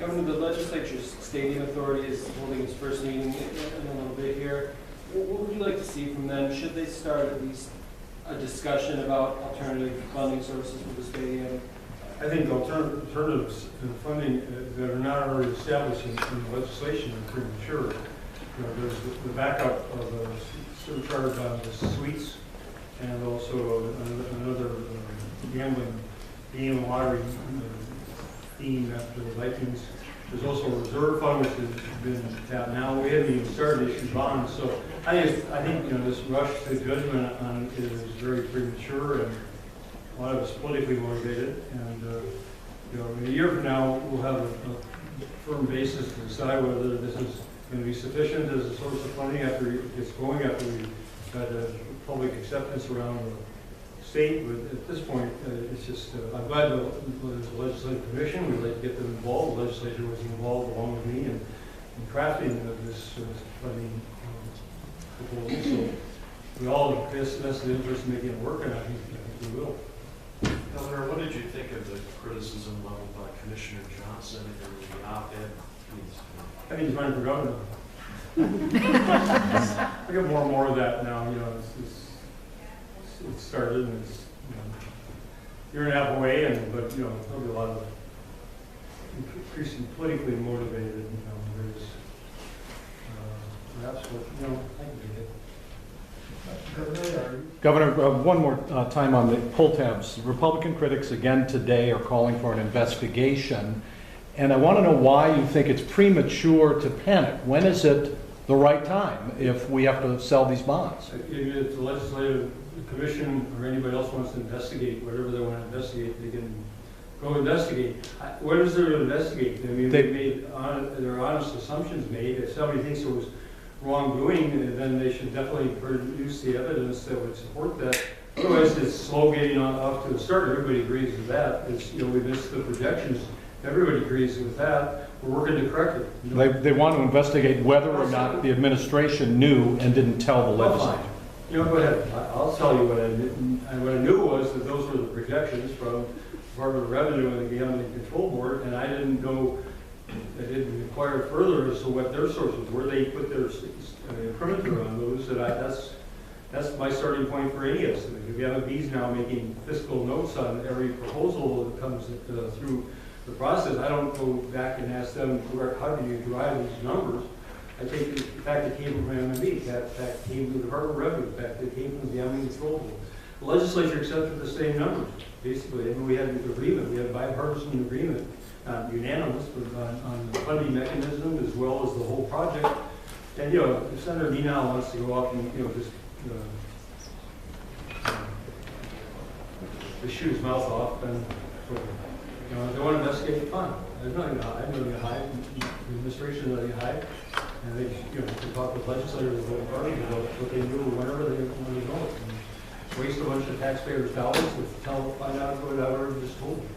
Governor, the legislature's stadium authority is holding its first meeting in a little bit here. What would you like to see from them? Should they start at least a discussion about alternative funding sources for the stadium? I think alternatives to the funding that are not already established in the legislation are premature. You know, there's the backup of a surcharge on the suites and also another gambling game lottery theme after the Vikings. There's also a reserve fund which has been tapped now. We haven't even started to issue bonds. So I think you know, this rush to judgment on it is very premature, and a lot of it's politically motivated. And you know, in a year from now, we'll have a firm basis to decide whether this is going to be sufficient as a source of funding after it gets going, after we've got a public acceptance around the state. But at this point, it's just, I'm glad there's a legislative commission. We'd like to get them involved. The legislature was involved along with me in crafting of this funding proposal. So we all have vested interest in making it work, and I think we will. Governor, what did you think of the criticism leveled by Commissioner Johnson in the op-ed piece? I think he's running for governor. I get more and more of that now. You know, it's started, and it's, you know, year and a half away, but you know, there'll be a lot of increasingly politically motivated. You know, there's perhaps what you know. I can get it. Governor, one more time on the pull tabs. Republican critics again today are calling for an investigation, and I want to know why you think it's premature to panic. When is it the right time if we have to sell these bonds? If the legislative commission or anybody else wants to investigate whatever they want to investigate, they can go investigate. What is there to investigate? I mean, there are honest assumptions made. If somebody thinks it was wrongdoing, then they should definitely produce the evidence that would support that. Otherwise, it's slow getting off to the start. Everybody agrees with that. It's, you know, we missed the projections. Everybody agrees with that. We're working to correct it. You know? They want to investigate whether or not the administration knew and didn't tell the legislature. You know, go ahead. I'll tell you what I knew. What I knew was that those were the projections from Department of Revenue and the Gambling Control Board, and I didn't know. They didn't inquire further as to what their sources were. They put their perimeter on those. That's my starting point for any estimate. If you have a B's now making fiscal notes on every proposal that comes through the process, I don't go back and ask them, how do you derive these numbers? I take the fact that came from MMB, the fact came from the Department of Revenue, the fact that came from the Gambling Control Board. The legislature accepted the same numbers, basically. And we had an agreement. We had a bipartisan agreement. Unanimous on the funding mechanism as well as the whole project. And you know, if Senator Denow wants to go off and you know just shoot his mouth off, then you know, if they want to investigate, fine. There's nothing to hide. There's nothing to hide. The administration is nothing to hide. And they, you know, to talk with legislators and parties about what they do whenever they want to know it. And waste a bunch of taxpayers' dollars to find out what I already just told you.